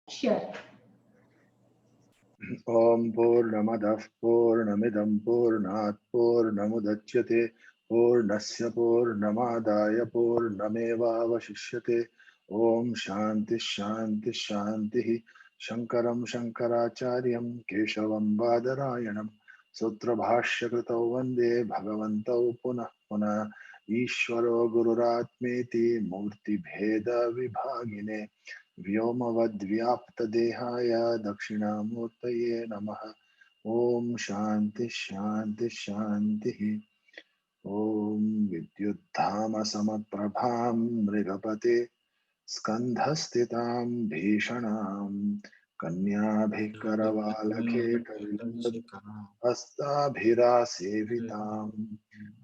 Sure. Om Purnamadah Purnamidam Purnat Purnamudachyate Purnasya Purnamadaya Purnameva Vashishyate Om Shanti Shanti Shanti Shankaram Shankaracharyam Keshavam Badarayanam Sutra Bhashyakritau Vande Bhagavantau Punah Punah Ishvaro Gururatmeti Murti Bheda Vibhagine व्योमवद्व्याप्तदेहाय दक्षिणामूर्तये नमः। ॐ शान्ति शान्ति शान्तिः। ॐ विद्युद्धामसमप्रभां मृगपते स्कन्धस्थितां भीषणां कन्याभिः करवालकेटविलसत् हस्ताभिरासेविताम्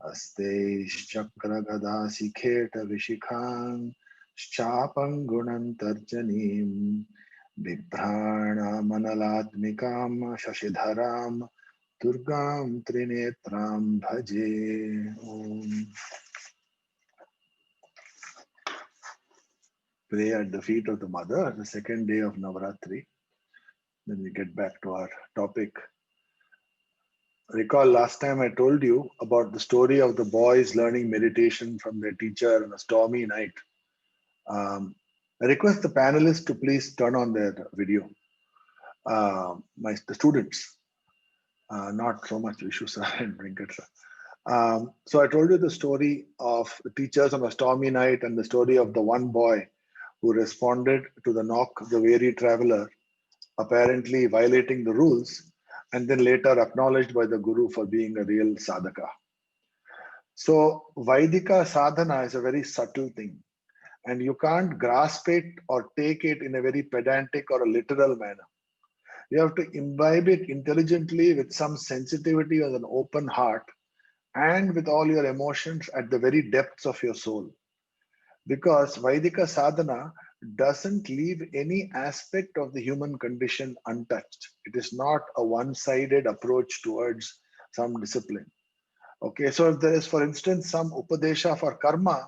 हस्तैश्चक्रगदासिखेटविशिखांश्चापङ्गुणन्तर्जनीम् बिभ्राणामनलात्मिकां शशिधरां दुर्गां त्रिनेत्रां भजे। Pray at the feet of the mother, the second day of Navaratri. Then we get back to our topic. Recall last time I told you about the story of the boys learning meditation from their teacher on a stormy night. I request the panelists to please turn on their video. The students, not so much Vishu sir and Venkat sir. So I told you the story of the teachers on a stormy night and the story of the one boy who responded to the knock of the weary traveler, apparently violating the rules, and then later acknowledged by the guru for being a real sadhaka. So Vaidika sadhana is a very subtle thing, and you can't grasp it or take it in a very pedantic or a literal manner. You have to imbibe it intelligently with some sensitivity and an open heart and with all your emotions at the very depths of your soul. Because Vaidika sadhana doesn't leave any aspect of the human condition untouched. It is not a one sided approach towards some discipline. Okay, so if there is, for instance, some upadesha for karma,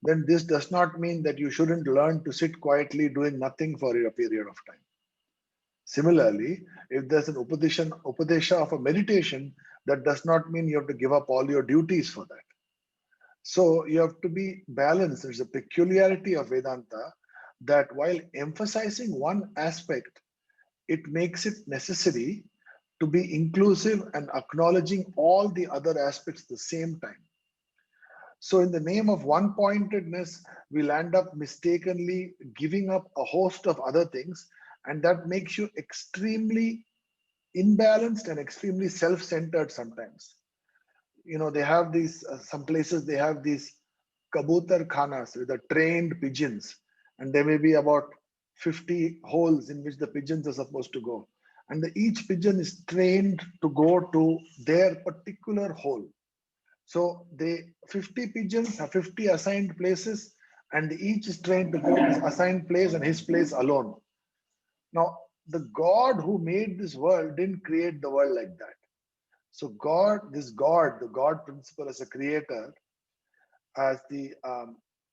then this does not mean that you shouldn't learn to sit quietly doing nothing for a period of time. Similarly, if there's an upadesha of a meditation, that does not mean you have to give up all your duties for that. So you have to be balanced. There's a peculiarity of Vedanta that while emphasizing one aspect, it makes it necessary to be inclusive and acknowledging all the other aspects at the same time. So, in the name of one pointedness, we'll end up mistakenly giving up a host of other things, and that makes you extremely imbalanced and extremely self centered sometimes. They have these, some places they have these kabutar khanas with the trained pigeons, and there may be about 50 holes in which the pigeons are supposed to go. And each pigeon is trained to go to their particular hole. So they 50 pigeons have 50 assigned places, and each is trained to go to his assigned place and his place alone. Now, the God who made this world didn't create the world like that. So God, the God principle as a creator, as the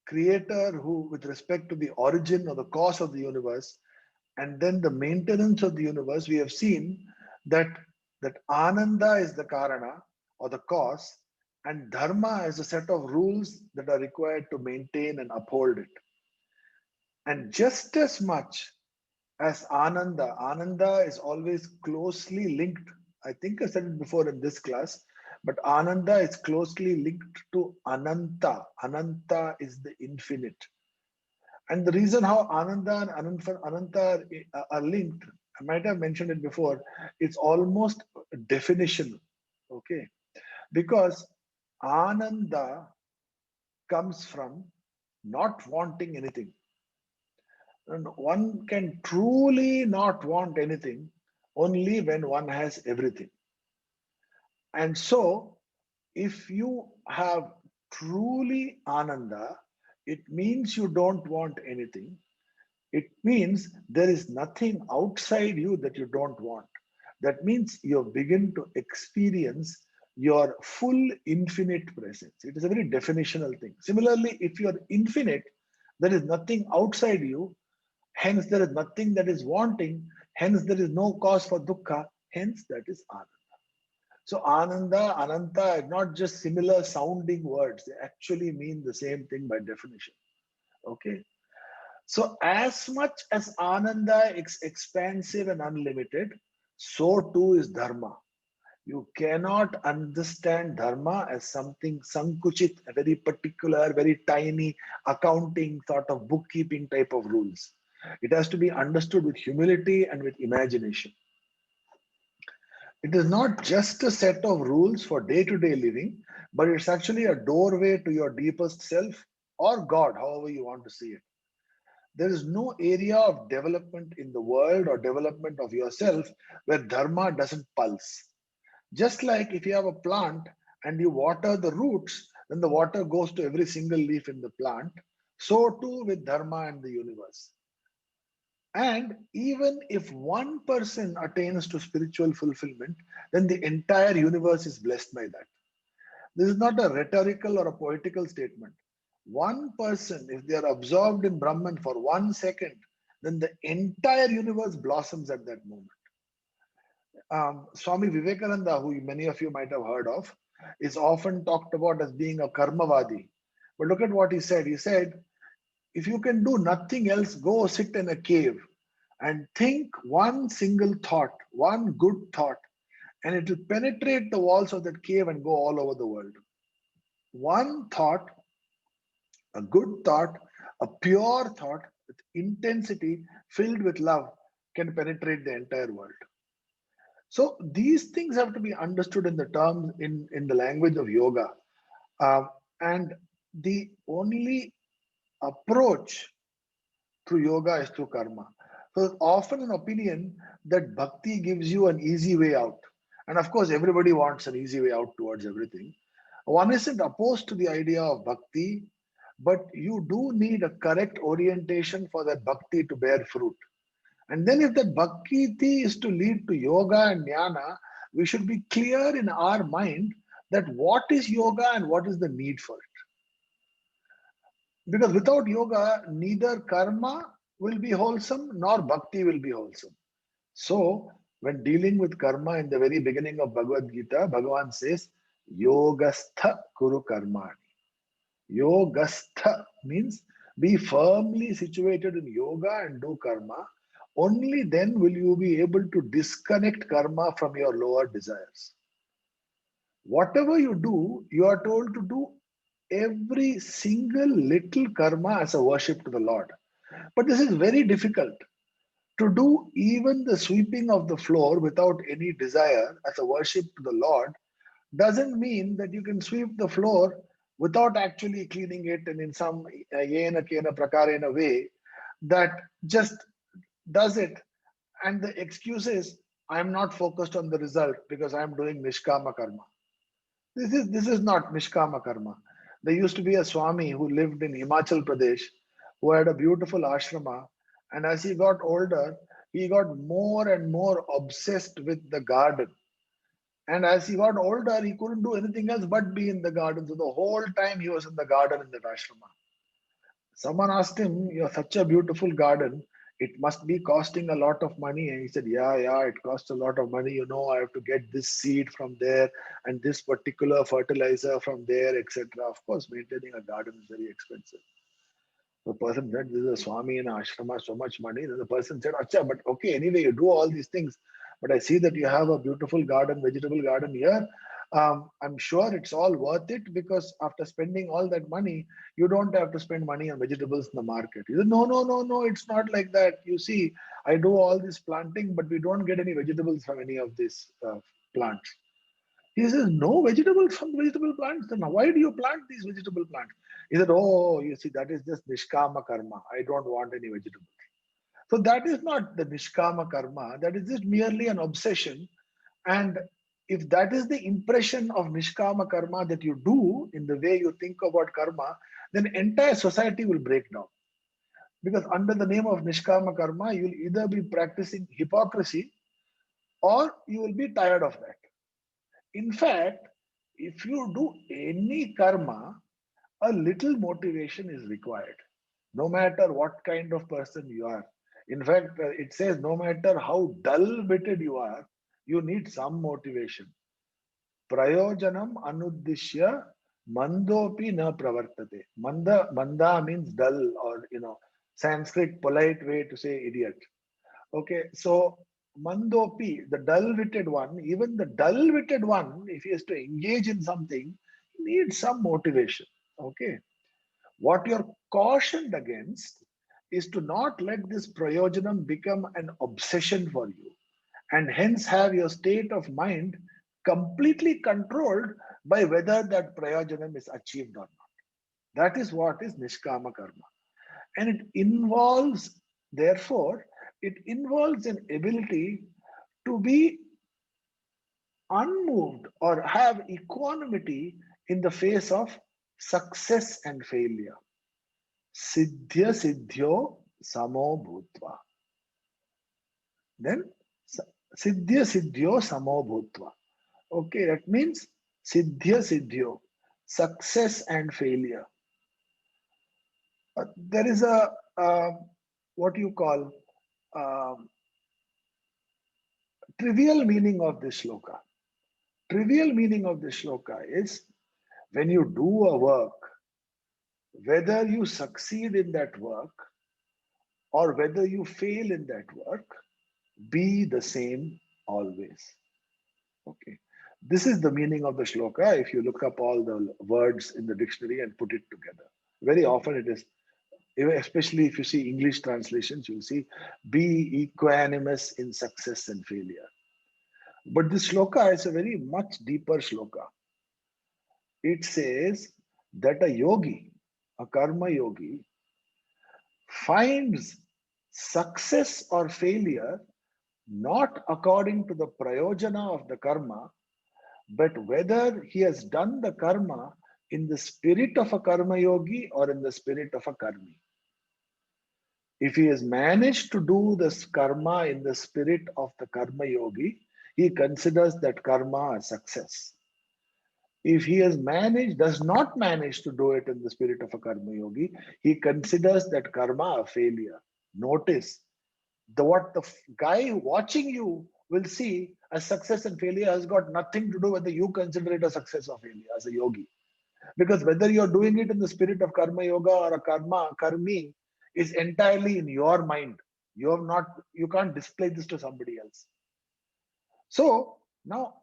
creator who, with respect to the origin or the cause of the universe, and then the maintenance of the universe, we have seen that Ananda is the Karana or the cause, and Dharma is a set of rules that are required to maintain and uphold it. And just as much as Ananda is always closely linked. I think I said it before in this class, but Ananda is closely linked to Ananta. Ananta is the infinite. And the reason how Ananda and Ananta are linked, I might have mentioned it before, it's almost definitional. Okay. Because Ananda comes from not wanting anything. And one can truly not want anything only when one has everything. And so, if you have truly Ananda, it means you don't want anything. It means there is nothing outside you that you don't want. That means you begin to experience your full infinite presence. It is a very definitional thing. Similarly, if you are infinite, there is nothing outside you, Hence, there is nothing that is wanting. Hence, there is no cause for dukkha. Hence, that is Ananda. So, Ananda, Ananta are not just similar sounding words, they actually mean the same thing by definition. Okay. So, as much as Ananda is expansive and unlimited, so too is Dharma. You cannot understand Dharma as something sankuchit, a very particular, very tiny accounting sort of bookkeeping type of rules. It has to be understood with humility and with imagination. It is not just a set of rules for day to day living, but it's actually a doorway to your deepest self or God, however you want to see it. There is no area of development in the world or development of yourself where Dharma doesn't pulse. Just like if you have a plant and you water the roots, then the water goes to every single leaf in the plant. So too with Dharma and the universe. And even if one person attains to spiritual fulfillment, then the entire universe is blessed by that. This is not a rhetorical or a poetical statement. One person, if they are absorbed in Brahman for 1 second, then the entire universe blossoms at that moment. Swami Vivekananda, who many of you might have heard of, is often talked about as being a karmavadi. But look at what he said. He said, if you can do nothing else, go sit in a cave and think one single thought, one good thought, and it will penetrate the walls of that cave and go all over the world. One thought, a good thought, a pure thought with intensity filled with love can penetrate the entire world. So these things have to be understood in the terms in the language of yoga. And the only approach through yoga is through karma. So often an opinion that bhakti gives you an easy way out. And of course, everybody wants an easy way out towards everything. One isn't opposed to the idea of bhakti, but you do need a correct orientation for that bhakti to bear fruit. And then if that bhakti is to lead to yoga and jnana, we should be clear in our mind that what is yoga and what is the need for it. Because without yoga, neither karma will be wholesome nor bhakti will be wholesome. So, when dealing with karma in the very beginning of Bhagavad Gita, Bhagavan says, Yogastha Kuru Karmani. Yogastha means be firmly situated in yoga and do karma. Only then will you be able to disconnect karma from your lower desires. Whatever you do, you are told to do every single little karma as a worship to the Lord. But this is very difficult. To do even the sweeping of the floor without any desire as a worship to the Lord doesn't mean that you can sweep the floor without actually cleaning it and in some yena kena prakarena way that just does it. And the excuse is, I'm not focused on the result because I'm doing nishkama karma. This is not nishkama karma. There used to be a Swami who lived in Himachal Pradesh who had a beautiful ashrama, and as he got older, he got more and more obsessed with the garden. And as he got older, he couldn't do anything else but be in the garden. So the whole time he was in the garden in that ashrama. Someone asked him, "You have such a beautiful garden. It must be costing a lot of money." And he said, "Yeah, yeah, it costs a lot of money. You know, I have to get this seed from there and this particular fertilizer from there, etc." Of course, maintaining a garden is very expensive. The person said, "This is a Swami in ashrama, so much money." Then the person said, "Acha, but okay, anyway, you do all these things. But I see that you have a beautiful garden, vegetable garden here. I'm sure it's all worth it because after spending all that money, you don't have to spend money on vegetables in the market." He said, "No, no, no, no, it's not like that. You see, I do all this planting, but we don't get any vegetables from any of these plants." He says, "No vegetables from vegetable plants. Then why do you plant these vegetable plants?" He said, "Oh, you see, that is just nishkama karma. I don't want any vegetables." So that is not the nishkama karma. That is just merely an obsession. And if that is the impression of nishkama karma that you do in the way you think about karma, then entire society will break down. Because under the name of nishkama karma, you will either be practicing hypocrisy or you will be tired of that. In fact, if you do any karma, a little motivation is required, no matter what kind of person you are. In fact, it says no matter how dull-witted you are, you need some motivation. Prayojanam anuddishya mandopi na pravartate. Manda means dull, or Sanskrit polite way to say idiot. Okay, so mandopi, the dull-witted one, even the dull-witted one, if he has to engage in something, needs some motivation. Okay, what you're cautioned against is to not let this prayojanam become an obsession for you, and hence have your state of mind completely controlled by whether that prayojanam is achieved or not. That is what is nishkama karma. And it involves, therefore, it involves an ability to be unmoved or have equanimity in the face of success and failure. Siddhya siddhyo samo bhutva. Then siddhya siddhyo samo bhutva. Okay, that means siddhya siddhyo, success and failure. There is a what you call um, trivial meaning of this shloka. Trivial meaning of this shloka is when you do a work, whether you succeed in that work or whether you fail in that work, be the same always. Okay. This is the meaning of the shloka if you look up all the words in the dictionary and put it together. Very often it is, especially if you see English translations, you'll see be equanimous in success and failure. But this shloka is a very much deeper shloka. It says that a yogi, a karma yogi, finds success or failure not according to the prayojana of the karma, but whether he has done the karma in the spirit of a karma yogi or in the spirit of a karmi. If he has managed to do this karma in the spirit of the karma yogi, he considers that karma a success. If he does not manage to do it in the spirit of a karma yogi, he considers that karma a failure. Notice what the guy watching you will see as success and failure has got nothing to do whether you consider it a success or failure as a yogi. Because whether you're doing it in the spirit of karma yoga or a karmi is entirely in your mind. You can't display this to somebody else. So now,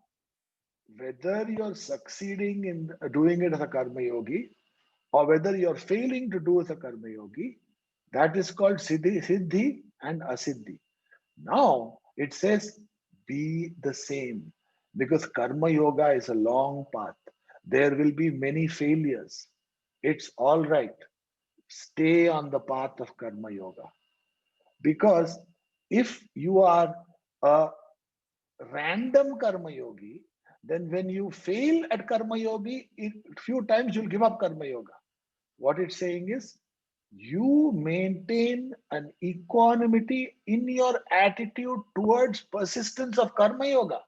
whether you're succeeding in doing it as a karma yogi or whether you're failing to do as a karma yogi, that is called siddhi and asiddhi. Now it says be the same, because karma yoga is a long path. There will be many failures. It's all right. Stay on the path of karma yoga. Because if you are a random karma yogi, then when you fail at karma yogi, few times you'll give up karma yoga. What it's saying is you maintain an equanimity in your attitude towards persistence of karma yoga.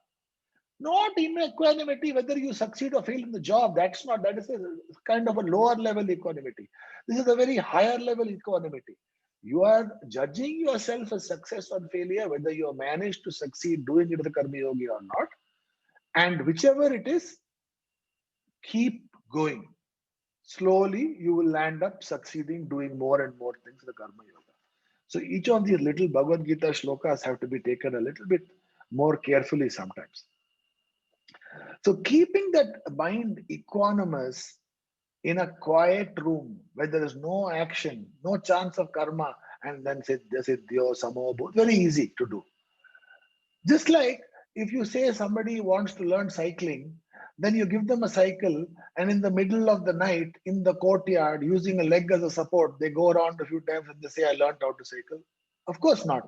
Not in equanimity whether you succeed or fail in the job. That is a kind of a lower level equanimity. This is a very higher level equanimity. You are judging yourself as success or failure, whether you have managed to succeed doing it as a karma yogi or not. And whichever it is, keep going. Slowly, you will land up succeeding, doing more and more things in the karma yoga. So each of these little Bhagavad Gita shlokas have to be taken a little bit more carefully sometimes. So keeping that mind equanimous in a quiet room where there is no action, no chance of karma, and then siddhyo, samo, very easy to do. Just like if you say somebody wants to learn cycling, then you give them a cycle, and in the middle of the night, in the courtyard, using a leg as a support, they go around a few times and they say, I learned how to cycle. Of course not.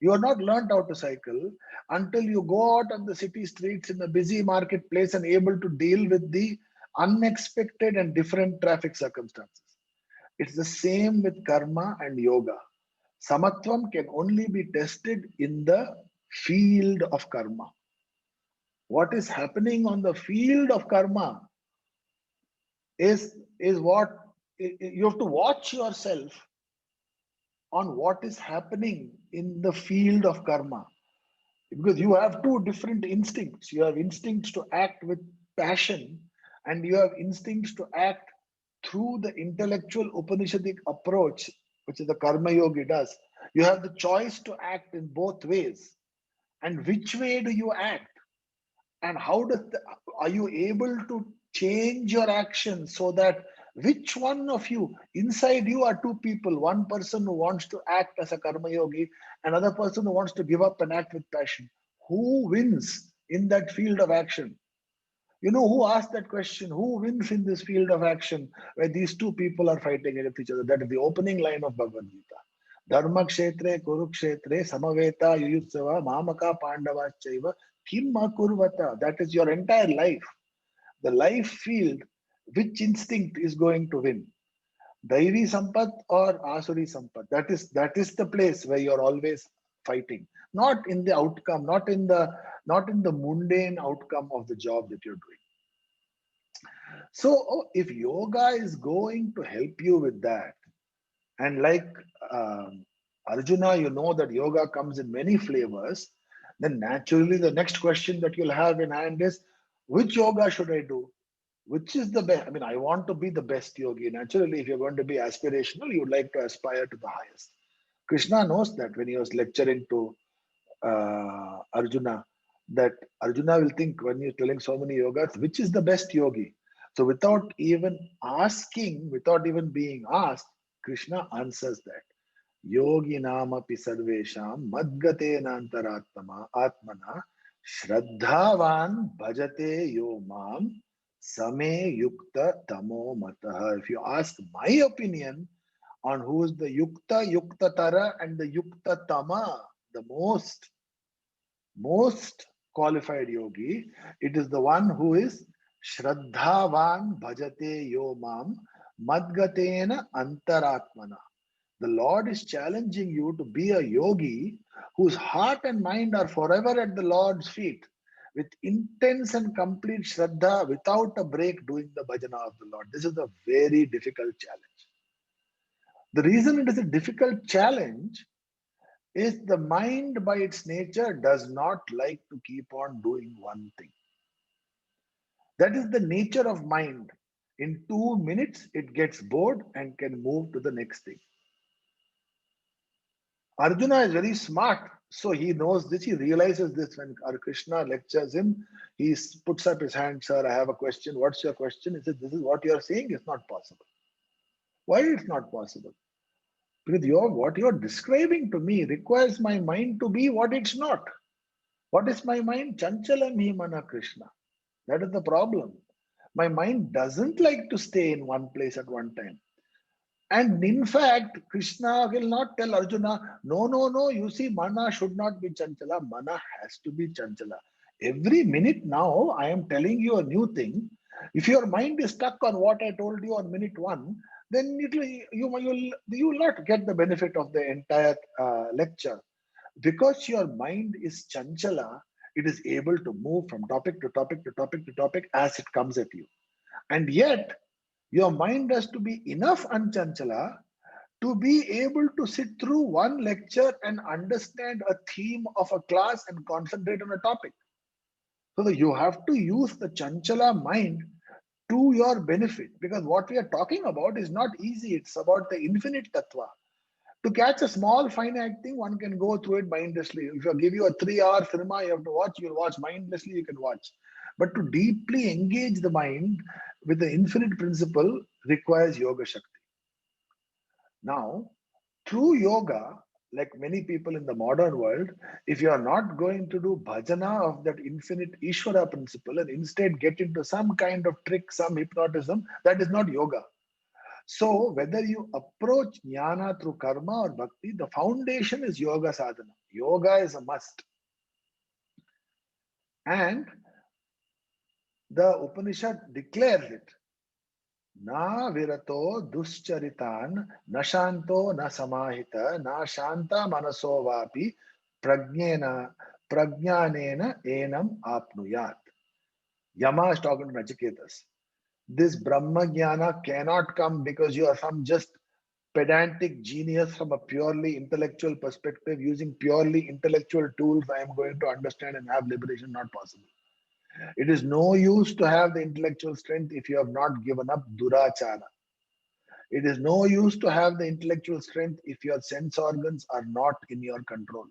You are not learned how to cycle until you go out on the city streets in a busy marketplace and able to deal with the unexpected and different traffic circumstances. It's the same with karma and yoga. Samatvam can only be tested in the field of karma. What is happening on the field of karma is what you have to watch yourself on what is happening in the field of karma. Because you have two different instincts. You have instincts to act with passion, and you have instincts to act through the intellectual Upanishadic approach, which is the Karma Yogi does. You have the choice to act in both ways. And which way do you act? And how are you able to change your actions so that which one of you, inside you are two people, one person who wants to act as a karma yogi, another person who wants to give up and act with passion. Who wins in that field of action? You know who asked that question? Who wins in this field of action where these two people are fighting against each other? That is the opening line of Bhagavad Gita. Dharma kshetre kurukshetre samaveta yuyutsava mamaka pandavachaiva kim akurvata. That is your entire life. The life field, which instinct is going to win? Daivi sampat or asuri sampat? That is the place where you're always fighting. Not in the outcome, not in the mundane outcome of the job that you're doing. So if yoga is going to help you with that, and like Arjuna, you know that yoga comes in many flavors, then naturally the next question that you'll have in hand is, which yoga should I do? Which is the best? I mean, I want to be the best yogi. Naturally, if you're going to be aspirational, you would like to aspire to the highest. Krishna knows that when he was lecturing to Arjuna, that Arjuna will think when he's telling so many yogas, which is the best yogi? So without even asking, without even being asked, Krishna answers that. Yogi nama sarvesham madgate nantaratma atmana shraddhavan bhajate yo mam same yukta tamo mataha. If you ask my opinion on who is the yukta, yukta tara, and the yukta tama, the most qualified yogi, it is the one who is shraddhavan bhajate yo mam madgatena antaratmana. The Lord is challenging you to be a yogi whose heart and mind are forever at the Lord's feet, with intense and complete shraddha, without a break, doing the bhajana of the Lord. This is a very difficult challenge. The reason it is a difficult challenge is the mind by its nature does not like to keep on doing one thing. That is the nature of mind. In 2 minutes, it gets bored and can move to the next thing. Arjuna is very smart, so he knows this. He realizes this when Krishna lectures him. He puts up his hand, sir, I have a question. What's your question? He says, this is what you're saying is not possible. Why it's not possible? Because what you're describing to me requires my mind to be what it's not. What is my mind? Chanchalam hi mana Krishna. That is the problem. My mind doesn't like to stay in one place at one time. And in fact, Krishna will not tell Arjuna, no, you see, mana should not be chanchala, mana has to be chanchala. Every minute now, I am telling you a new thing. If your mind is stuck on what I told you on minute 1, then you will not get the benefit of the entire lecture. Because your mind is chanchala, it is able to move from topic to topic to topic to topic as it comes at you. And yet, your mind has to be enough anchanchala to be able to sit through one lecture and understand a theme of a class and concentrate on a topic. So that you have to use the chanchala mind to your benefit, because what we are talking about is not easy. It's about the infinite tattva. To catch a small finite thing, one can go through it mindlessly. If I give you a 3-hour cinema you have to watch, you'll watch mindlessly, you can watch. But to deeply engage the mind with the infinite principle requires yoga shakti. Now, through yoga, like many people in the modern world, if you are not going to do bhajana of that infinite Ishvara principle and instead get into some kind of trick, some hypnotism, that is not yoga. So whether you approach jnana through karma or bhakti, the foundation is yoga sadhana. Yoga is a must. And the Upanishad declares it. Na virato duscharitan, na shanto na samahita, na shanta manaso vapi, prajnanena enam apnuyat. Yama is talking to Nachiketas. This Brahma Jnana cannot come because you are some just pedantic genius from a purely intellectual perspective, using purely intellectual tools, I am going to understand and have liberation. Not possible. It is no use to have the intellectual strength if you have not given up durachara. It is no use to have the intellectual strength if your sense organs are not in your control.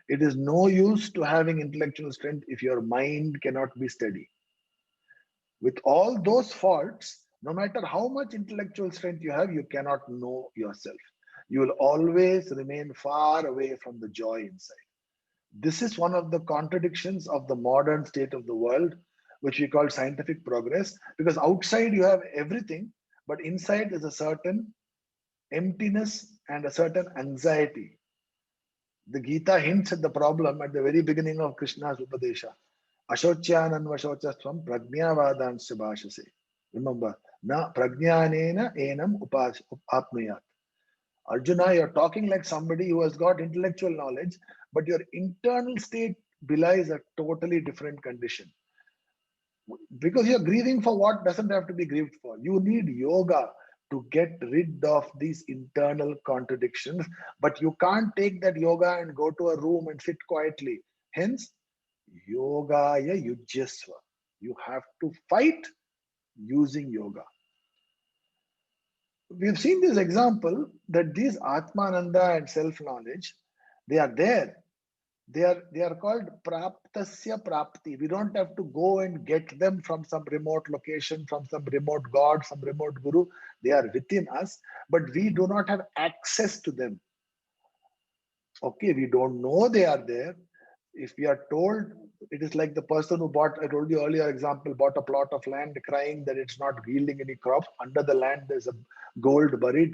It is no use to having intellectual strength if your mind cannot be steady. With all those faults, no matter how much intellectual strength you have, you cannot know yourself. You will always remain far away from the joy inside. This is one of the contradictions of the modern state of the world, which we call scientific progress, because outside you have everything, but inside there's a certain emptiness and a certain anxiety. The Gita hints at the problem at the very beginning of Krishna's Upadesha. Ashocyananvashocastvam prajnavadansya bhashase. Remember, na prajnanena enam apnuyat. Arjuna, you're talking like somebody who has got intellectual knowledge, but your internal state belies a totally different condition. Because you're grieving for what doesn't have to be grieved for. You need yoga to get rid of these internal contradictions, but you can't take that yoga and go to a room and sit quietly. Hence, yogaya yujyasva. You have to fight using yoga. We've seen this example that these Atmananda and self-knowledge, they are there. They are called praptasya prapti. We don't have to go and get them from some remote location, from some remote god, some remote guru. They are within us, but we do not have access to them. Okay, we don't know they are there. If we are told, it is like the person who bought, I told you earlier example, bought a plot of land crying that it's not yielding any crops. Under the land, there's a gold buried.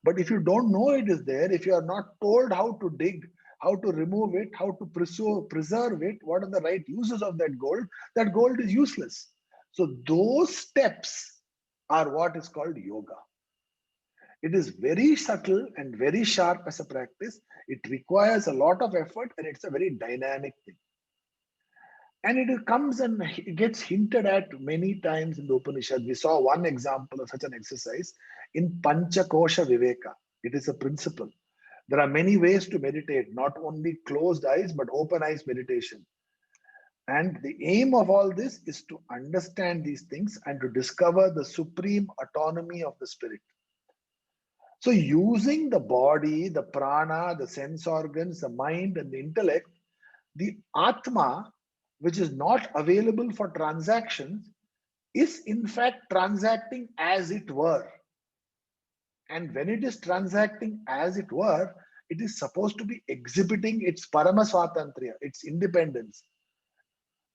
But if you don't know it is there, if you are not told how to dig, how to remove it, how to preserve it, what are the right uses of that gold is useless. So those steps are what is called yoga. It is very subtle and very sharp as a practice. It requires a lot of effort and it's a very dynamic thing. And it comes and it gets hinted at many times in the Upanishad. We saw one example of such an exercise in Panchakosha Viveka. It is a principle. There are many ways to meditate, not only closed eyes, but open eyes meditation. And the aim of all this is to understand these things and to discover the supreme autonomy of the spirit. So using the body, the prana, the sense organs, the mind and the intellect, the Atma, which is not available for transactions, is in fact transacting as it were. And when it is transacting as it were, it is supposed to be exhibiting its Paramaswatantriya, its independence.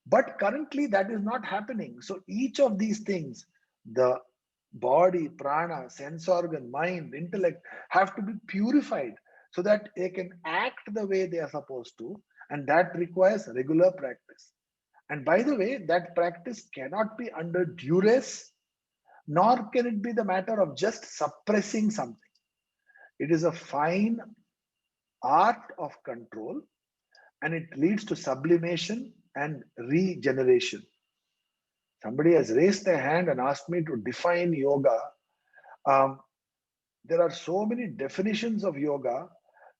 But currently that is not happening. So each of these things, the body, prana, sense organ, mind, intellect, have to be purified so that they can act the way they are supposed to. And that requires regular practice. And by the way, that practice cannot be under duress, nor can it be the matter of just suppressing something. It is a fine art of control, and it leads to sublimation and regeneration. Somebody has raised their hand and asked me to define yoga. There are so many definitions of yoga.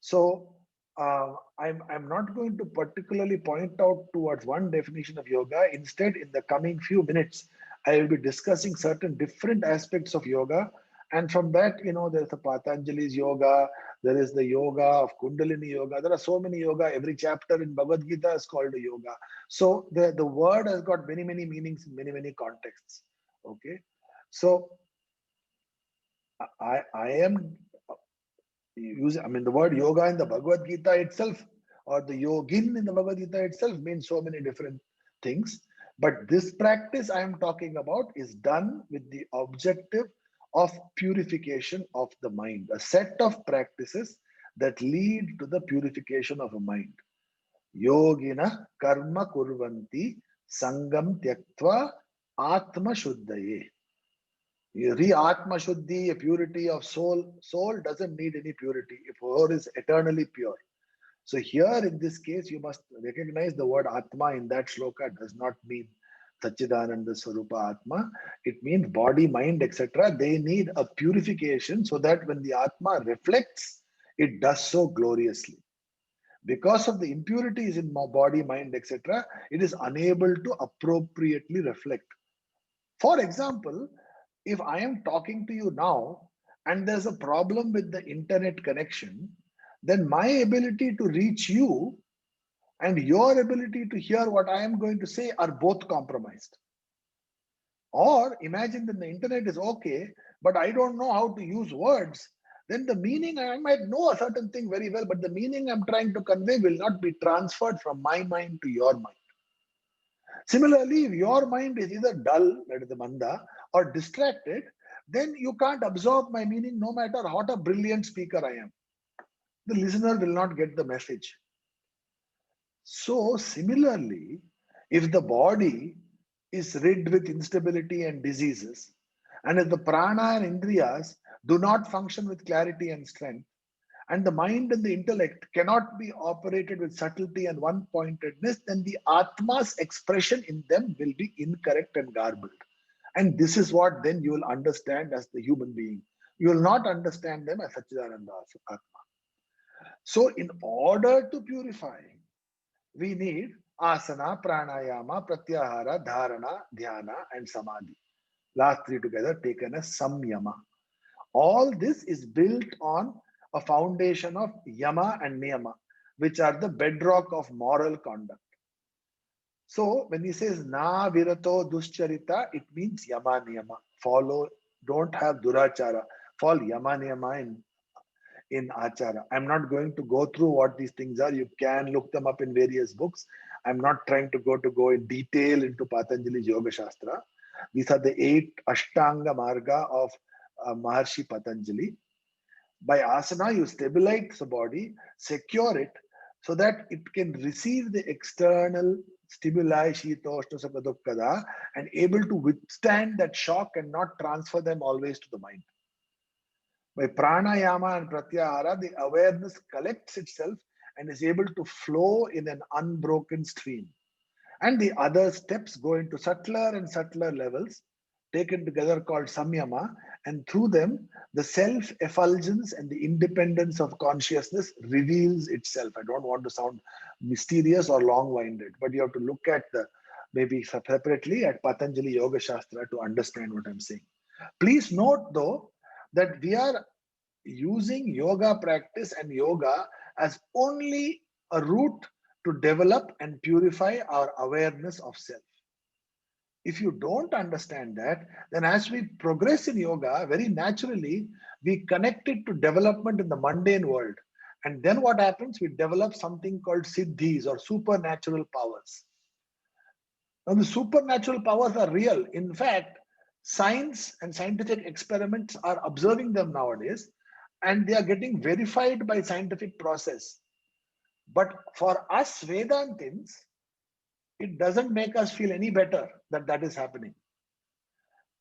So I'm not going to particularly point out towards one definition of yoga. Instead, in the coming few minutes, I will be discussing certain different aspects of yoga. And from that, there's the Patanjali's yoga, there is the yoga of Kundalini yoga. There are so many yoga. Every chapter in Bhagavad Gita is called a yoga. So the word has got many, many meanings in many, many contexts. Okay. So I am using, the word yoga in the Bhagavad Gita itself, or the yogin in the Bhagavad Gita itself, means so many different things. But this practice I am talking about is done with the objective of purification of the mind, a set of practices that lead to the purification of a mind. Yogina karma kurvanti sangam tyaktva atma shuddhaye. Atma shuddhi, a purity of soul. Soul doesn't need any purity. If soul is eternally pure. So here in this case, you must recognize the word Atma in that shloka does not mean Satchidananda Swarupa Atma, it means body, mind, etc. They need a purification so that when the Atma reflects, it does so gloriously. Because of the impurities in my body, mind, etc., it is unable to appropriately reflect. For example, if I am talking to you now and there's a problem with the internet connection, then my ability to reach you and your ability to hear what I am going to say are both compromised. Or imagine that the internet is okay, but I don't know how to use words. Then the meaning, I might know a certain thing very well, but the meaning I'm trying to convey will not be transferred from my mind to your mind. Similarly, if your mind is either dull, that is the manda, or distracted, then you can't absorb my meaning no matter what a brilliant speaker I am. The listener will not get the message. So, similarly, if the body is rid with instability and diseases, and if the prana and indriyas do not function with clarity and strength, and the mind and the intellect cannot be operated with subtlety and one pointedness, then the Atma's expression in them will be incorrect and garbled. And this is what then you will understand as the human being. You will not understand them as Satchidananda Atma. So, in order to purify, we need asana, pranayama, pratyahara, dharana, dhyana, and samadhi. Last three together taken as samyama. All this is built on a foundation of yama and niyama, which are the bedrock of moral conduct. So when he says na virato duscharita, it means yama niyama. Follow, don't have durachara. Follow yama niyama in achara. I'm not going to go through what these things are. You can look them up in various books. I'm not trying to go in detail into Patanjali's Yoga Shastra. These are the 8 Ashtanga Marga of Maharshi Patanjali. By asana, you stabilize the body, secure it so that it can receive the external stimuli, shitoshna, sakha, dukkha, and able to withstand that shock and not transfer them always to the mind. By pranayama and pratyahara, the awareness collects itself and is able to flow in an unbroken stream. And the other steps go into subtler and subtler levels, taken together called samyama, and through them, the self-effulgence and the independence of consciousness reveals itself. I don't want to sound mysterious or long-winded, but you have to look at the maybe separately at Patanjali Yoga Shastra to understand what I'm saying. Please note, though, that we are using yoga practice and yoga as only a route to develop and purify our awareness of self. If you don't understand that, then as we progress in yoga, very naturally, we connect it to development in the mundane world. And then what happens? We develop something called siddhis or supernatural powers. Now, the supernatural powers are real. In fact, science and scientific experiments are observing them nowadays, and they are getting verified by scientific process. But for us Vedantins, it doesn't make us feel any better that that is happening.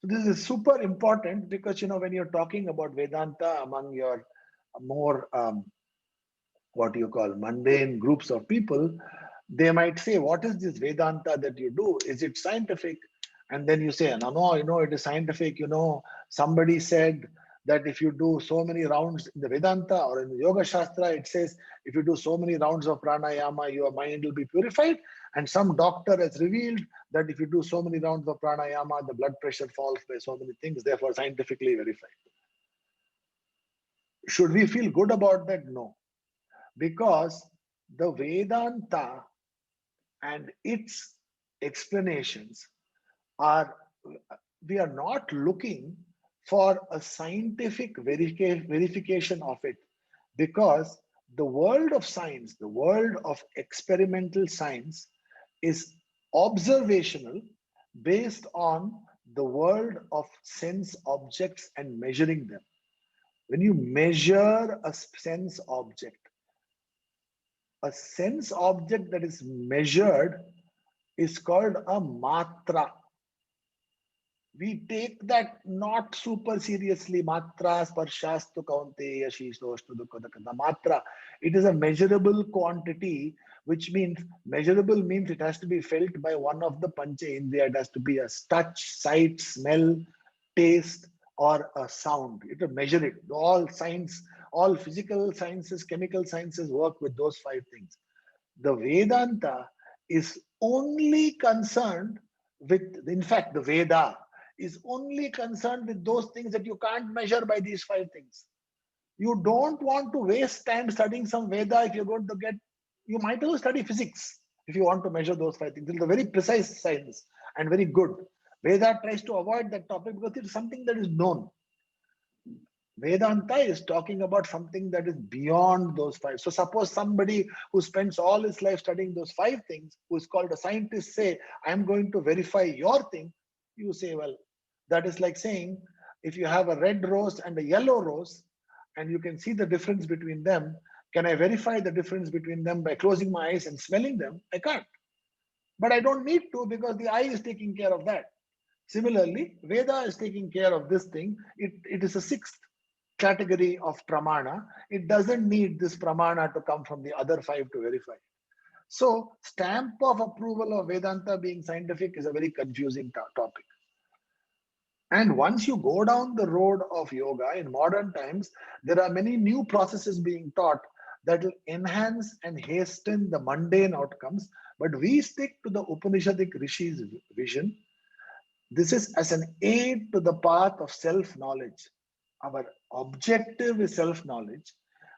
So this is super important because, when you're talking about Vedanta among your more, what you call mundane groups of people, they might say, what is this Vedanta that you do? Is it scientific? And then you say, no, it is scientific. Somebody said that if you do so many rounds in the Vedanta or in the Yoga Shastra, it says, if you do so many rounds of pranayama, your mind will be purified. And some doctor has revealed that if you do so many rounds of pranayama, the blood pressure falls by so many things, therefore scientifically verified. Should we feel good about that? No. Because the Vedanta and its explanations are, we are not looking for a scientific verification of it, because the world of science, the world of experimental science is observational based on the world of sense objects and measuring them. When you measure a sense object that is measured is called a matra. we take that not super seriously. Matra sparshastu kaunteya shishnoshtu dukkha matra. It is a measurable quantity, which means measurable means it has to be felt by one of the pancha indriya. It has to be a touch, sight, smell, taste, or a sound. You have to measure it. All science, all physical sciences, chemical sciences work with those five things. The Vedanta is only concerned with, in fact, the Veda is only concerned with those things that you can't measure by these five things. You don't want to waste time studying some Veda if you're going to get, you might as well study physics if you want to measure those five things. It's a very precise science and very good. Veda tries to avoid that topic because it's something that is known. Vedanta is talking about something that is beyond those five. So suppose somebody who spends all his life studying those five things, who is called a scientist, say, I'm going to verify your thing. You say, well, that is like saying, if you have a red rose and a yellow rose, and you can see the difference between them, can I verify the difference between them by closing my eyes and smelling them? I can't. But I don't need to because the eye is taking care of that. Similarly, Veda is taking care of this thing. It is a sixth category of pramana. It doesn't need this pramana to come from the other five to verify. So, stamp of approval of Vedanta being scientific is a very confusing topic. And once you go down the road of yoga in modern times, there are many new processes being taught that will enhance and hasten the mundane outcomes. But we stick to the Upanishadic Rishi's vision. This is as an aid to the path of self-knowledge. Our objective is self-knowledge,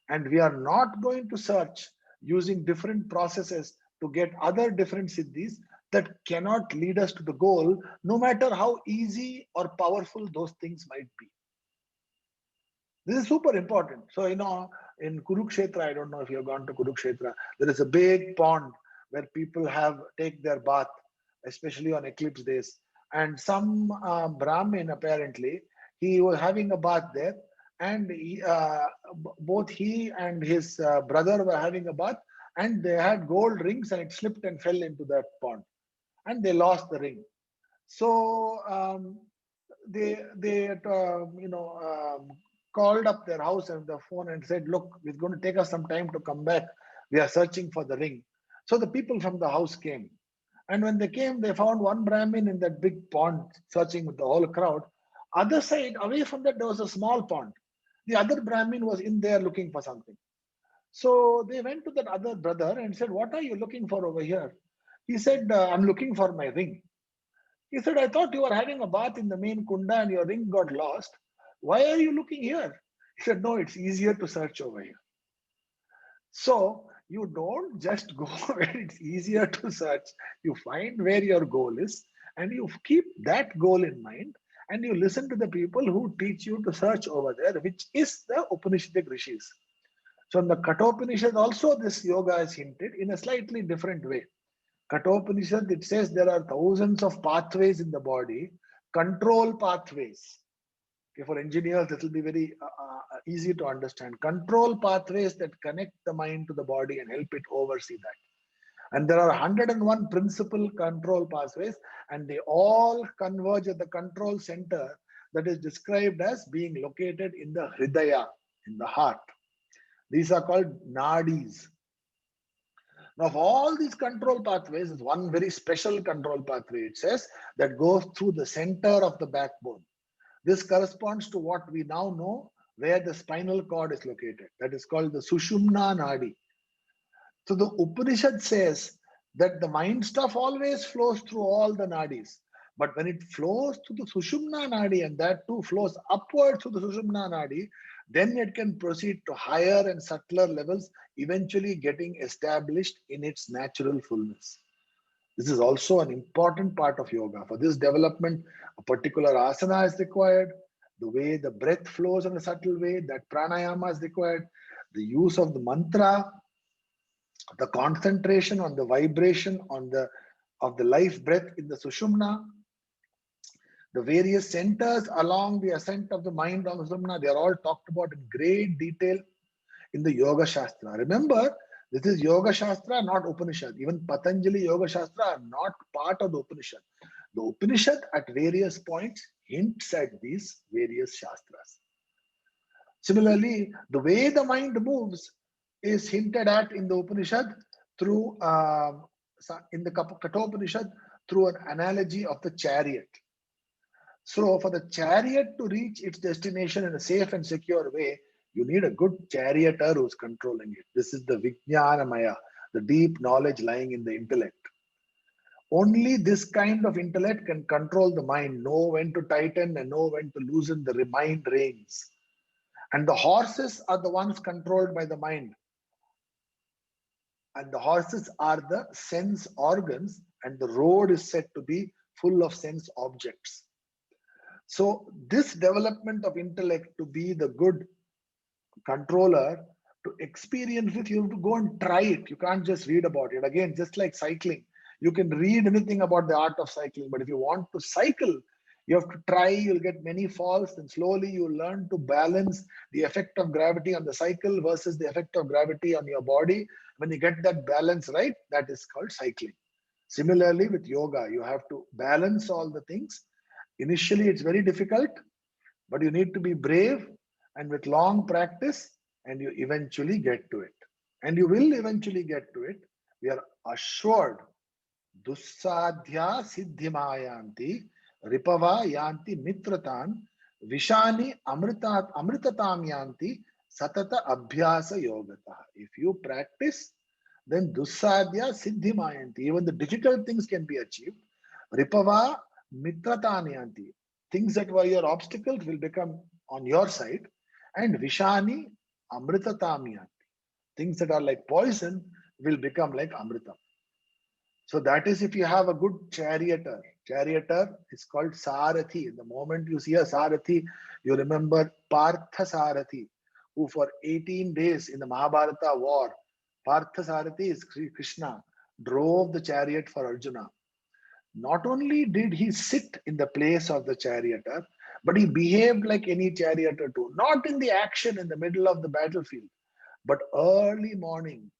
and we are not going to search using different processes to get other different siddhis that cannot lead us to the goal, no matter how easy or powerful those things might be. This is super important. So, in Kurukshetra, I don't know if you've gone to Kurukshetra, there is a big pond where people take their bath, especially on eclipse days. And some Brahmin, apparently, he was having a bath there, and both he and his brother were having a bath, and they had gold rings, and it slipped and fell into that pond, and they lost the ring. So they called up their house and the phone and said, look, it's going to take us some time to come back. We are searching for the ring. So the people from the house came. And when they came, they found one Brahmin in that big pond searching with the whole crowd. Other side, away from that, there was a small pond. The other Brahmin was in there looking for something. So they went to that other brother and said, what are you looking for over here? He said, I'm looking for my ring. He said, I thought you were having a bath in the main kunda and your ring got lost. Why are you looking here? He said, no, it's easier to search over here. So you don't just go where it's easier to search. You find where your goal is and you keep that goal in mind and you listen to the people who teach you to search over there, which is the Upanishadic Rishis. So in the Kathopanishad also this yoga is hinted in a slightly different way. Kathopanishad, it says there are thousands of pathways in the body, control pathways. Okay, for engineers, this will be very easy to understand. Control pathways that connect the mind to the body and help it oversee that. And there are 101 principal control pathways, and they all converge at the control center that is described as being located in the Hridaya, in the heart. These are called nadis. Now, of all these control pathways, is one very special control pathway, it says, that goes through the center of the backbone. This corresponds to what we now know where the spinal cord is located. That is called the Sushumna Nadi. So the Upanishad says that the mind stuff always flows through all the nadis. But when it flows to the Sushumna Nadi, and that too flows upwards to the Sushumna Nadi, then it can proceed to higher and subtler levels, eventually getting established in its natural fullness. This is also an important part of yoga. For this development, a particular asana is required. The way the breath flows in a subtle way, that pranayama is required. The use of the mantra, the concentration on the vibration of the life breath in the sushumna, the various centers along the ascent of the mind on the sushumna, they are all talked about in great detail in the Yoga Shastra. Remember, this is Yoga Shastra, not Upanishad. Even Patanjali Yoga Shastra are not part of the Upanishad. The Upanishad at various points hints at these various Shastras. Similarly, the way the mind moves is hinted at in the Upanishad through, in the Kathopanishad, through an analogy of the chariot. So for the chariot to reach its destination in a safe and secure way, you need a good charioteer who's controlling it. This is the Vijnanamaya, the deep knowledge lying in the intellect. Only this kind of intellect can control the mind, know when to tighten and know when to loosen the mind reins. And the horses are the ones controlled by the mind. And the horses are the sense organs, and the road is said to be full of sense objects. So this development of intellect to be the good controller, to experience it, you have to go and try it. You can't just read about it. Again, just like cycling, you can read anything about the art of cycling, but if you want to cycle, you have to try. You'll get many falls, and slowly you'll learn to balance the effect of gravity on the cycle versus the effect of gravity on your body. When you get that balance right, that is called cycling. Similarly, with yoga, you have to balance all the things. Initially, it's very difficult, but you need to be brave, and with long practice, and you eventually get to it. And you will eventually get to it. We are assured. Dussadhya siddhimayanti ripava yanti mitratan vishani amritatam yanti satata abhyasa yogata. If you practice, then dussadhya siddhimayanti. Even the difficult things can be achieved. Ripava mitratan yanti. Things that were your obstacles will become on your side. And vishani amritatam yanti. Things that are like poison will become like amrita. So that is if you have a good charioteer. Charioteer is called Sarathi. The moment you see a Sarathi, you remember Partha Sarathi, who for 18 days in the Mahabharata war, Partha Sarathi is Krishna, drove the chariot for Arjuna. Not only did he sit in the place of the charioteer, but he behaved like any charioteer too. Not in the action in the middle of the battlefield, but early morning,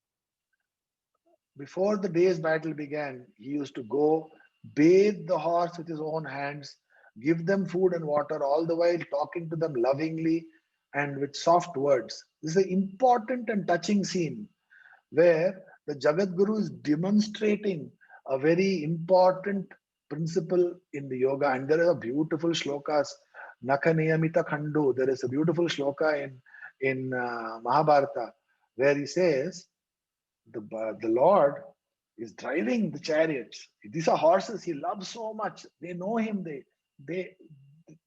before the day's battle began, he used to go bathe the horse with his own hands, give them food and water, all the while talking to them lovingly and with soft words. This is an important and touching scene where the Jagat Guru is demonstrating a very important principle in the yoga. And there are beautiful shlokas, Nakaniyamita Khandu. There is a beautiful shloka in Mahabharata where he says, the Lord is driving the chariots. These are horses he loves so much. They know him. They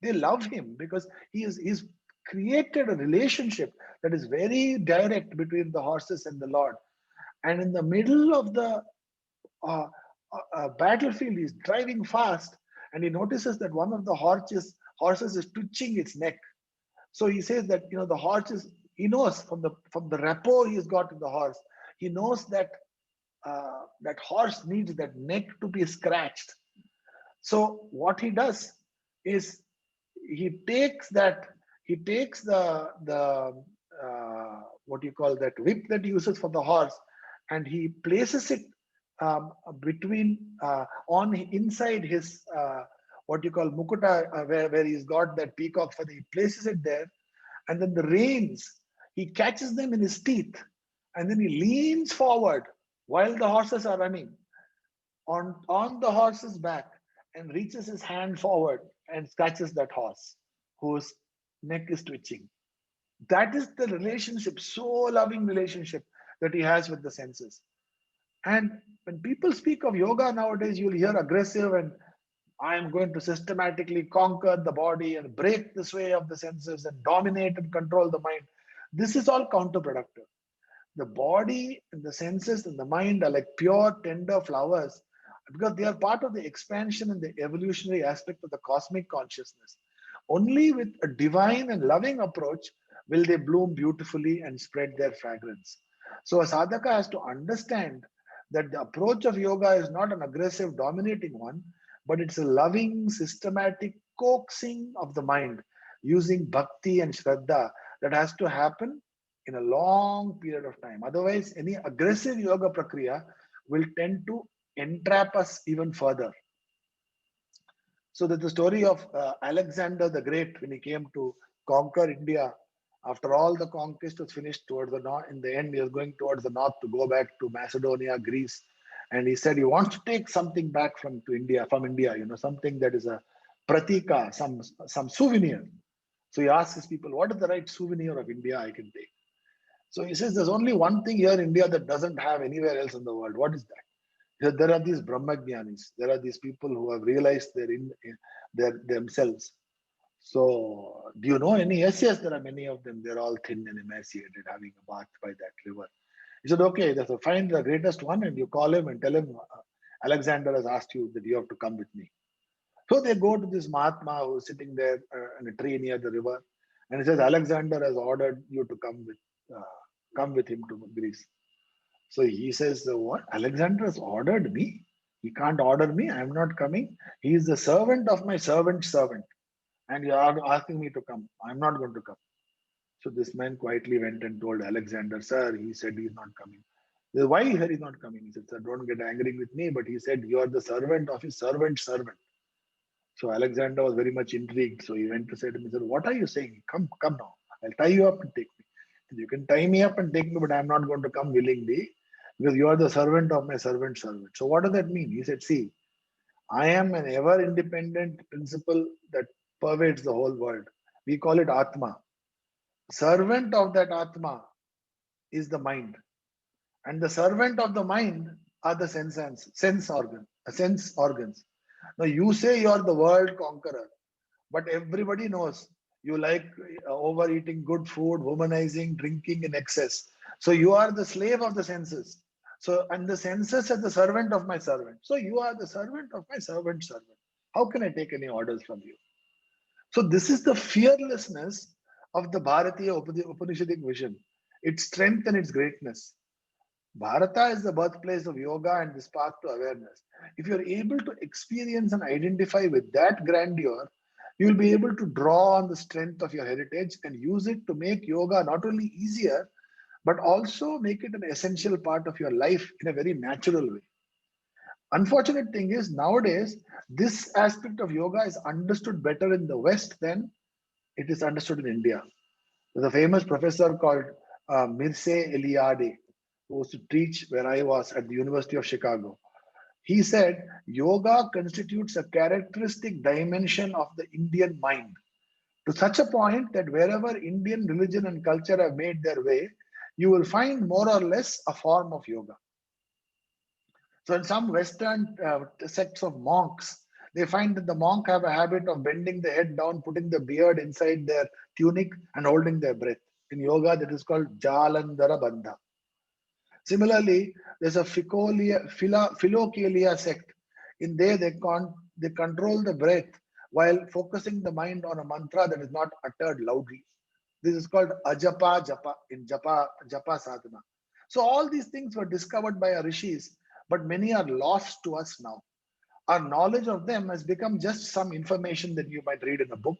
love him because he's created a relationship that is very direct between the horses and the Lord. And in the middle of the battlefield, he's driving fast, and he notices that one of the horses is twitching its neck. So he says that the horse he knows from the rapport he's got with the horse, he knows that that horse needs that neck to be scratched. So what he does is he takes the what you call that whip that he uses for the horse, and he places it between on inside his what you call mukuta, where he's got that peacock feather. He places it there, and then the reins, he catches them in his teeth, and then he leans forward while the horses are running on the horse's back, and reaches his hand forward and scratches that horse whose neck is twitching. That is the relationship, so loving relationship that he has with the senses. And when people speak of yoga nowadays, you'll hear aggressive and I am going to systematically conquer the body and break the sway of the senses and dominate and control the mind. This is all counterproductive. The body and the senses and the mind are like pure, tender flowers because they are part of the expansion and the evolutionary aspect of the cosmic consciousness. Only with a divine and loving approach will they bloom beautifully and spread their fragrance. So a sadhaka has to understand that the approach of yoga is not an aggressive, dominating one, but it's a loving, systematic coaxing of the mind using bhakti and shraddha that has to happen in a long period of time. Otherwise, any aggressive yoga prakriya will tend to entrap us even further. So that the story of Alexander the Great, when he came to conquer India, after all the conquest was finished towards the north, in the end, he was going towards the north to go back to Macedonia, Greece. And he said he wants to take something back from India, something that is a pratika, some souvenir. So he asks his people, what is the right souvenir of India I can take? So he says, there's only one thing here in India that doesn't have anywhere else in the world. What is that? There are these Brahmagyanis. There are these people who have realized their themselves. So, do you know any? Yes, yes, there are many of them. They're all thin and emaciated, having a bath by that river. He said, okay, so find the greatest one and you call him and tell him, Alexander has asked you that you have to come with me. So they go to this Mahatma who's sitting there in a tree near the river, and he says, Alexander has ordered you to come with him to Greece. So he says, what? Alexander has ordered me? He can't order me. I'm not coming. He is the servant of my servant's servant. And you are asking me to come. I'm not going to come. So this man quietly went and told Alexander, sir, he said he's not coming. Why he said he's not coming? He said, sir, don't get angry with me. But he said, you are the servant of his servant's servant. So Alexander was very much intrigued. So he went to say to me, sir, what are you saying? Come now. I'll tie you up and take me. You can tie me up and take me, but I'm not going to come willingly because you are the servant of my servant's servant. So what does that mean? He said, see, I am an ever independent principle that pervades the whole world. We call it Atma. Servant of that Atma is the mind. And the servant of the mind are the sense organs. Now you say you are the world conqueror, but everybody knows you like overeating good food, womanizing, drinking in excess. So you are the slave of the senses. So, and the senses are the servant of my servant. So you are the servant of my servant's servant. How can I take any orders from you? So this is the fearlessness of the Bharatiya Upanishadic vision, its strength and its greatness. Bharata is the birthplace of yoga and this path to awareness. If you're able to experience and identify with that grandeur, you will be able to draw on the strength of your heritage and use it to make yoga not only easier, but also make it an essential part of your life in a very natural way. Unfortunate thing is nowadays, this aspect of yoga is understood better in the West than it is understood in India. There's a famous professor called Mircea Eliade, who used to teach where I was at the University of Chicago. He said, yoga constitutes a characteristic dimension of the Indian mind to such a point that wherever Indian religion and culture have made their way, you will find more or less a form of yoga. So in some Western sects of monks, they find that the monk have a habit of bending the head down, putting the beard inside their tunic and holding their breath. In yoga, that is called Jalandhara Bandha. Similarly, there's a Philokalia sect. In there, they control the breath while focusing the mind on a mantra that is not uttered loudly. This is called Ajapa Japa in Japa Sadhana. So all these things were discovered by our rishis, but many are lost to us now. Our knowledge of them has become just some information that you might read in a book,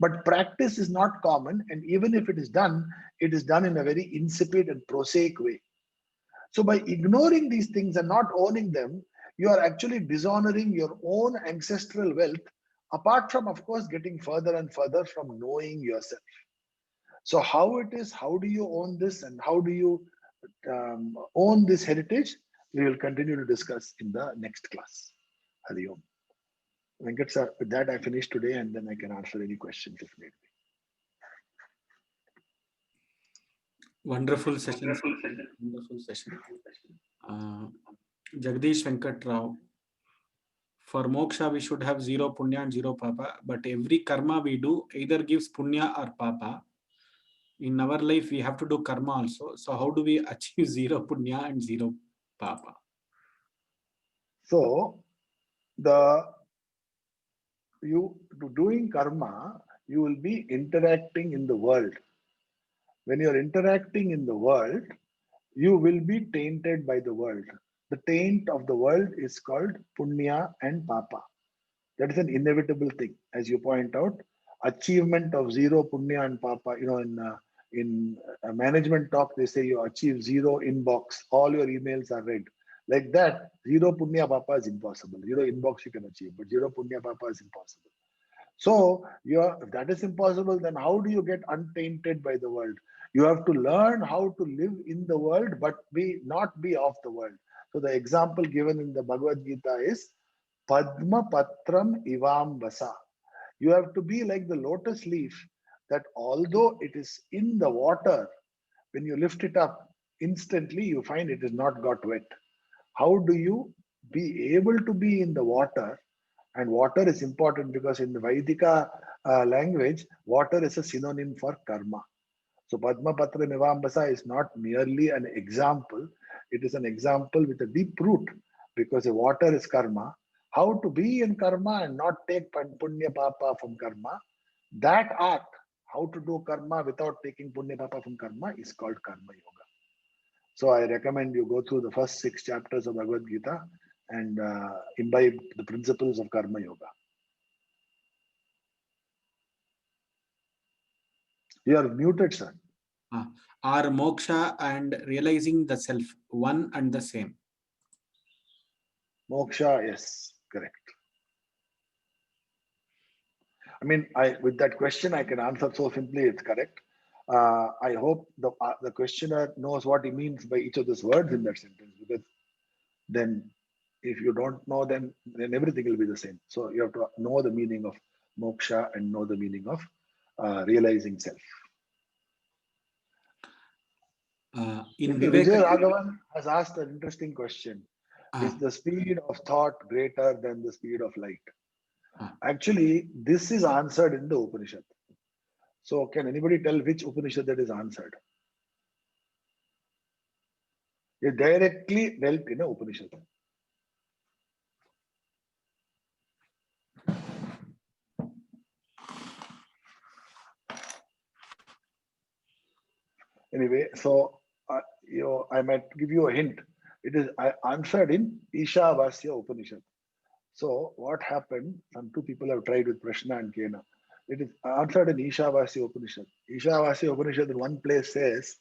but practice is not common. And even if it is done in a very insipid and prosaic way. So by ignoring these things and not owning them, you are actually dishonoring your own ancestral wealth, apart from, of course, getting further and further from knowing yourself. So how it is, how do you own this and how do you own this heritage? We will continue to discuss in the next class. Hari Om. Venkat sir, with that I finish today and then I can answer any questions if need be. Wonderful session. Wonderful session. Jagdish Venkat Rao. For moksha, we should have zero punya and zero papa. But every karma we do either gives punya or papa. In our life, we have to do karma also. So how do we achieve zero punya and zero papa? So doing karma, you will be interacting in the world. When you're interacting in the world, you will be tainted by the world. The taint of the world is called punya and papa. That is an inevitable thing. As you point out, achievement of zero punya and papa, in management talk, they say you achieve zero inbox. All your emails are read. Like that, zero punya papa is impossible. Zero inbox you can achieve, but zero punya papa is impossible. So if that is impossible, then how do you get untainted by the world? You have to learn how to live in the world, but not be of the world. So the example given in the Bhagavad Gita is Padma Patram Ivam Vasa. You have to be like the lotus leaf that although it is in the water, when you lift it up, instantly you find it is not got wet. How do you be able to be in the water? And water is important because in the Vaidika language, water is a synonym for karma. So Padma Patra Nivambasa is not merely an example, it is an example with a deep root because the water is karma. How to be in karma and not take punya papa from karma, that art, how to do karma without taking punya papa from karma, is called karma yoga. So I recommend you go through the first 6 chapters of Bhagavad Gita and imbibe the principles of karma yoga. You are muted, sir. Are moksha and realizing the self one and the same? Moksha, yes, correct. I mean, with that question, I can answer so simply, it's correct. I hope the questioner knows what he means by each of those words in that sentence, because then if you don't know, then everything will be the same. So you have to know the meaning of moksha and know the meaning of realizing self. Vijay Raghavan has asked an interesting question. Is the speed of thought greater than the speed of light? Actually, this is answered in the Upanishad. So can anybody tell which Upanishad that is answered? It directly dealt in a Upanishad. Anyway, so I might give you a hint. It is answered in Ishavasya Upanishad. So what happened? Some 2 people have tried with Prashna and Kena. It is answered in Ishavasya Upanishad. Ishavasya Upanishad in one place says,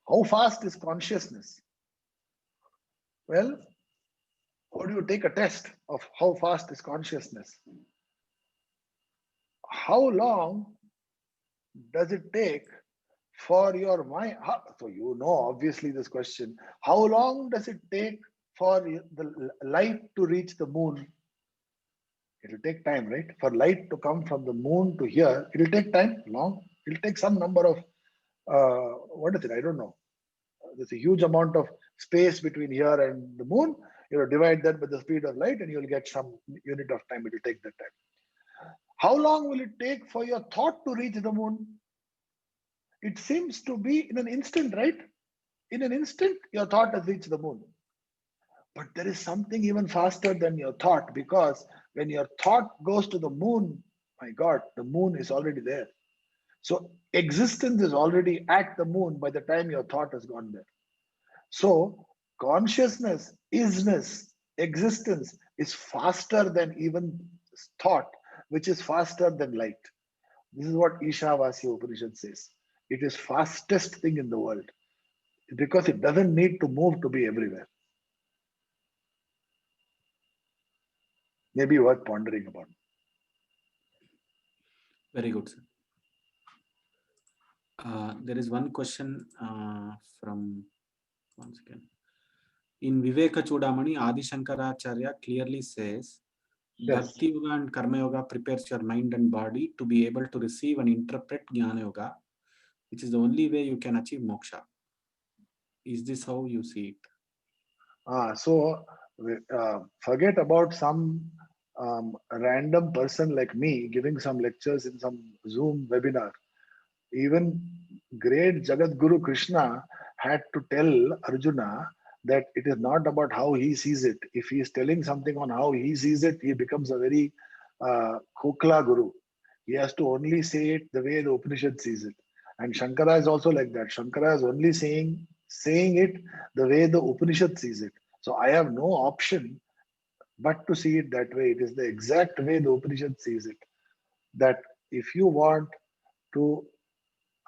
how fast is consciousness? Well, how do you take a test of how fast is consciousness? How long does it take for your mind? So you know, obviously, this question. How long does it take for the light to reach the moon? It will take time, right? For light to come from the moon to here, it will take time, long. It will take some number of, what is it? I don't know. There's a huge amount of space between here and the moon. You divide that by the speed of light and you'll get some unit of time. It will take that time. How long will it take for your thought to reach the moon? It seems to be in an instant, right? In an instant, your thought has reached the moon. But there is something even faster than your thought, because when your thought goes to the moon, my God, the moon is already there. So existence is already at the moon by the time your thought has gone there. So consciousness, isness, existence is faster than even thought, which is faster than light. This is what Ishavasya Upanishad says. It is fastest thing in the world because it doesn't need to move to be everywhere. Maybe worth pondering about. Very good, sir. There is one question from, once again. In Viveka Chudamani, Adi Shankaracharya clearly says, Yes. Bhakti Yoga and Karma Yoga prepares your mind and body to be able to receive and interpret Jnana Yoga, which is the only way you can achieve moksha. Is this how you see it? So forget about some random person like me giving some lectures in some Zoom webinar. Even great Jagat Guru Krishna had to tell Arjuna that it is not about how he sees it. If he is telling something on how he sees it, he becomes a very Khokla Guru. He has to only say it the way the Upanishad sees it. And Shankara is also like that. Shankara is only saying it the way the Upanishad sees it. So I have no option but to see it that way. It is the exact way the Upanishad sees it. That if you want to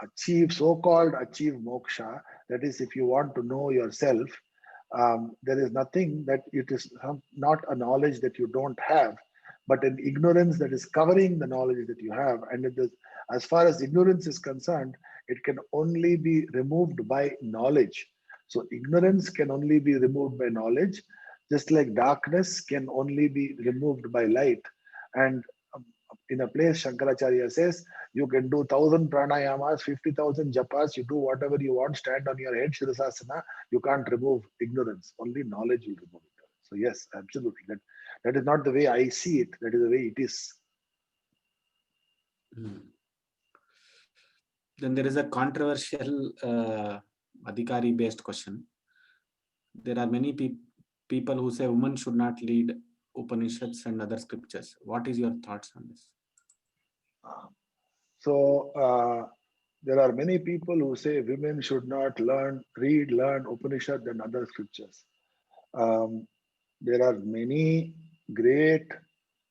achieve, so-called achieve moksha, that is, if you want to know yourself, There is nothing that it is not a knowledge that you don't have, but an ignorance that is covering the knowledge that you have. And it is, as far as ignorance is concerned, it can only be removed by knowledge. So ignorance can only be removed by knowledge, just like darkness can only be removed by light. And in a place, Shankaracharya says, you can do 1,000 pranayamas, 50,000 japas, you do whatever you want, stand on your head, Shirasasana, you can't remove ignorance. Only knowledge will remove it. So yes, absolutely. That is not the way I see it. That is the way it is. Then there is a controversial Adhikari-based question. There are many people who say women should not lead Upanishads and other scriptures. What is your thoughts on this? So there are many people who say women should not learn Upanishad and other scriptures. There are many great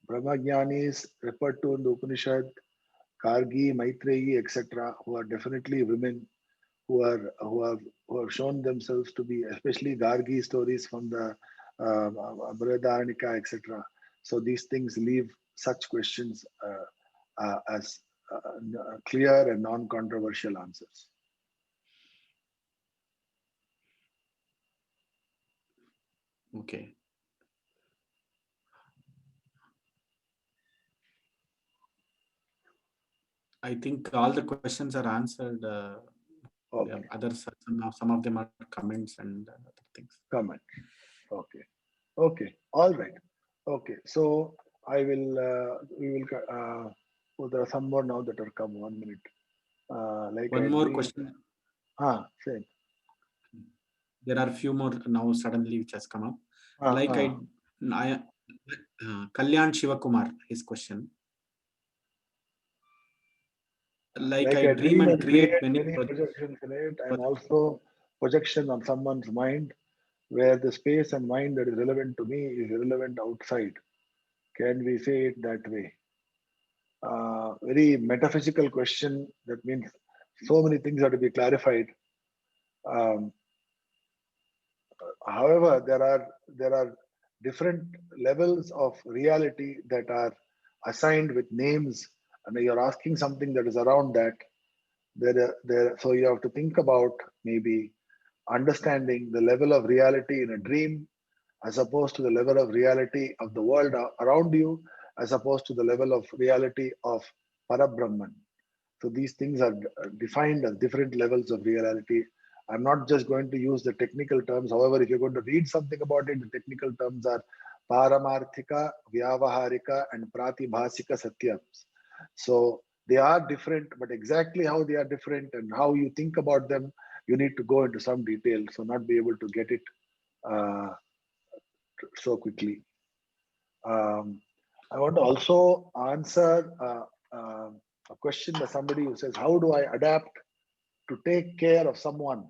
Brahmajnanis referred to in the Upanishad, Gargi, Maitreyi, etc., who are definitely women who have shown themselves to be, especially Gargi stories from the Brihadaranyaka, etc. So these things leave such questions as clear and non-controversial answers. Okay. I think all the questions are answered. Okay. Others, some of them are comments and other things. Comment. Okay. Okay. All right. Okay. So I will. We will. Oh, there are some more now that are come. 1 minute. Like one more question. Same. There are a few more now suddenly which has come up. Kalyan Shivakumar, his question. Like I dream and create many projections in it. I'm also projection on someone's mind, where the space and mind that is relevant to me is irrelevant outside. Can we say it that way? Very metaphysical question. That means so many things have to be clarified. However, there are different levels of reality that are assigned with names, and you're asking something that is around that. So you have to think about maybe understanding the level of reality in a dream, as opposed to the level of reality of the world around you, as opposed to the level of reality of Parabrahman. So these things are defined as different levels of reality. I'm not just going to use the technical terms. However, if you're going to read something about it, the technical terms are Paramarthika, Vyavaharika, and Pratibhasika Satyams. So they are different, but exactly how they are different and how you think about them, you need to go into some detail. So not be able to get it so quickly. I want to also answer a question by somebody who says, how do I adapt to take care of someone?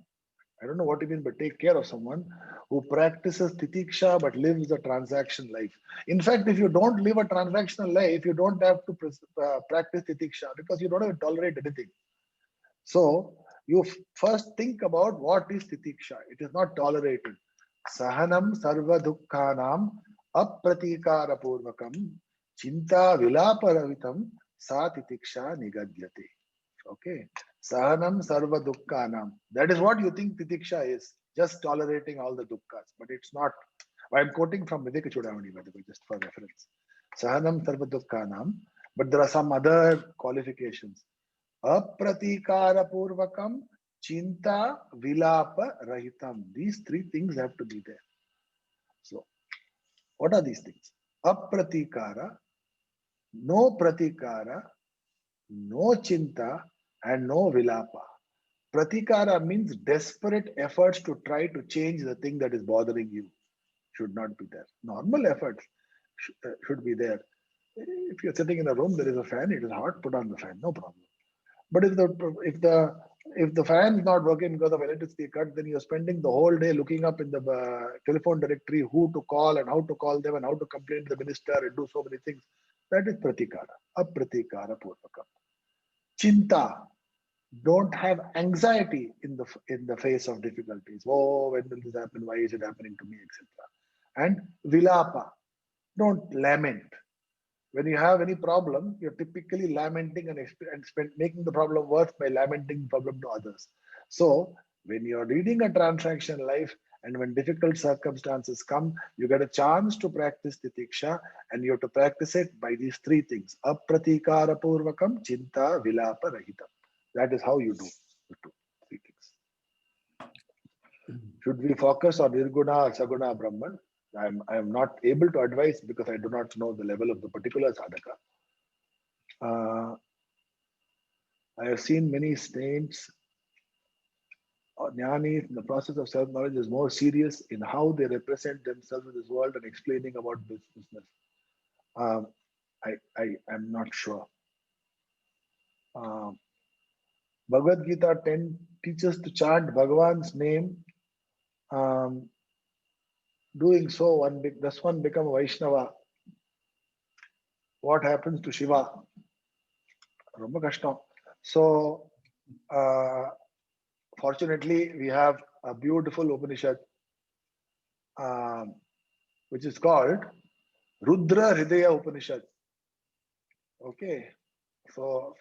I don't know what you mean by take care of someone who practices titiksha but lives a transaction life. In fact, if you don't live a transactional life, you don't have to practice titiksha because you don't have to tolerate anything. So you first think about what is titiksha. It is not tolerating. Sahanam sarva dukkhanam apratikara purvakam chinta vilaparavitam sa titiksha nigadyate. Okay. Sahanam sarva dukkhanam. That is what you think titiksha is. Just tolerating all the dukkhas. But it's not. I'm quoting from Viveka Chudamani, by the way, just for reference. Sahanam sarva dukkhanam. But there are some other qualifications. Apratikara purvakam, chinta, vilapa, rahitam. These three things have to be there. So, what are these things? Apratikara, no pratikara, no chinta, and no vilapa. Pratikara means desperate efforts to try to change the thing that is bothering you. Should not be there. Normal efforts should be there. If you're sitting in a room, there is a fan, it is hot, put on the fan, no problem. But if the fan is not working because of electricity cut, then you're spending the whole day looking up in the telephone directory who to call and how to call them and how to complain to the minister and do so many things. That is pratikara, apratikara purvakam. Chinta, don't have anxiety in the face of difficulties. Oh, when will this happen? Why is it happening to me, etc. And vilapa, don't lament. When you have any problem, you're typically lamenting and making the problem worse by lamenting the problem to others. So when you're leading a transaction life and when difficult circumstances come, you get a chance to practice titiksha, and you have to practice it by these three things. Apratikara purvakam, chinta, vilapa, rahitam. That is how you do the three things. Should we focus on Nirguna or Saguna Brahman? I am not able to advise because I do not know the level of the particular sadhaka. I have seen many saints or jnanis in the process of self-knowledge is more serious in how they represent themselves in this world and explaining about business. I am not sure. Bhagavad Gita 10 teaches to chant Bhagavan's name. Doing so, does one become a Vaishnava? What happens to Shiva? Romba kashtam. So, fortunately, we have a beautiful Upanishad, which is called Rudra Hridaya Upanishad. Okay, so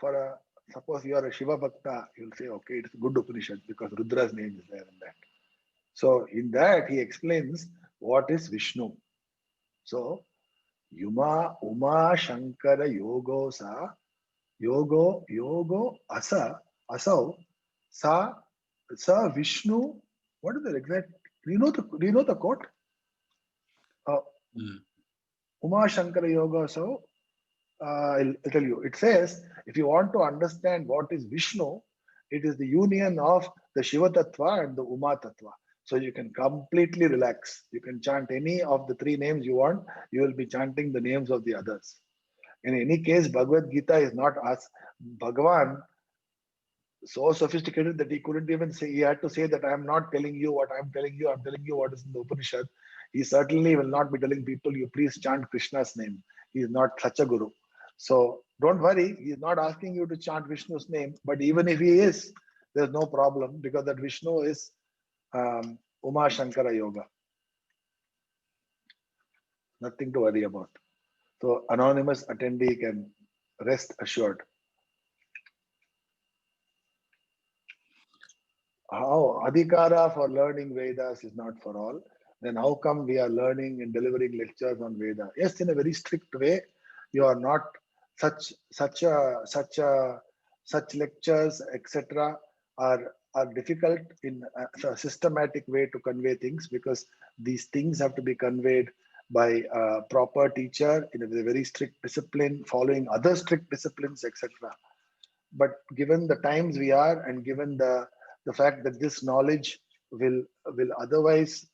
suppose you are a Shiva Bhakta, you'll say, okay, it's a good Upanishad because Rudra's name is there in that. So in that he explains what is Vishnu. So Uma Shankara Yogo Sa Yogo Asa Asau Sa Vishnu. What is the exact? Do you know the quote? Uma Shankara Yoga Asau. I'll tell you. It says, if you want to understand what is Vishnu, it is the union of the Shiva Tattva and the Uma Tattva. So you can completely relax. You can chant any of the three names you want. You will be chanting the names of the others. In any case, Bhagavad Gita is not us. Bhagavan, so sophisticated that he couldn't even say, he had to say that I am not telling you what I'm telling you. I'm telling you what is in the Upanishad. He certainly will not be telling people, you please chant Krishna's name. He is not such a guru. So don't worry, he is not asking you to chant Vishnu's name, but even if he is, there's no problem because that Vishnu is Uma Shankara Yoga. Nothing to worry about. So anonymous attendee can rest assured. How Adhikara for learning Vedas is not for all, then how come we are learning and delivering lectures on Veda? Yes, in a very strict way. You are not such lectures, etc. are difficult in a systematic way to convey things because these things have to be conveyed by a proper teacher in a very strict discipline, following other strict disciplines, etc. But given the times we are, and given the fact that this knowledge will otherwise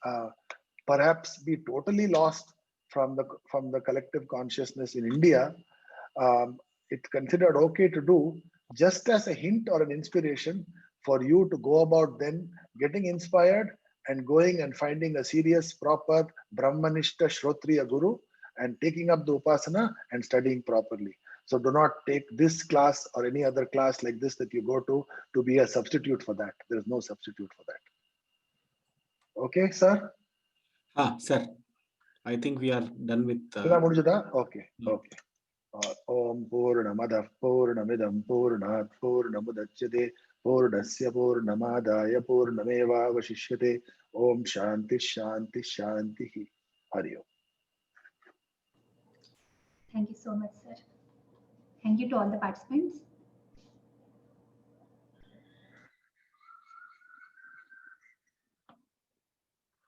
perhaps be totally lost from the collective consciousness in India, it's considered okay to do just as a hint or an inspiration for you to go about then getting inspired and going and finding a serious, proper Brahmanishta Shrotriya Guru and taking up the Upasana and studying properly. So do not take this class or any other class like this that you go to be a substitute for that. There is no substitute for that. Okay, sir? Sir. I think we are done with... Okay, okay. Om Purnamadav Purnamidam Purnat Purnamudachyate Purnasya Purnamadaya Purnameva Vashishyate. Om Shanti Shanti Shanti. Hari Om. Thank you so much, sir. Thank you to all the participants.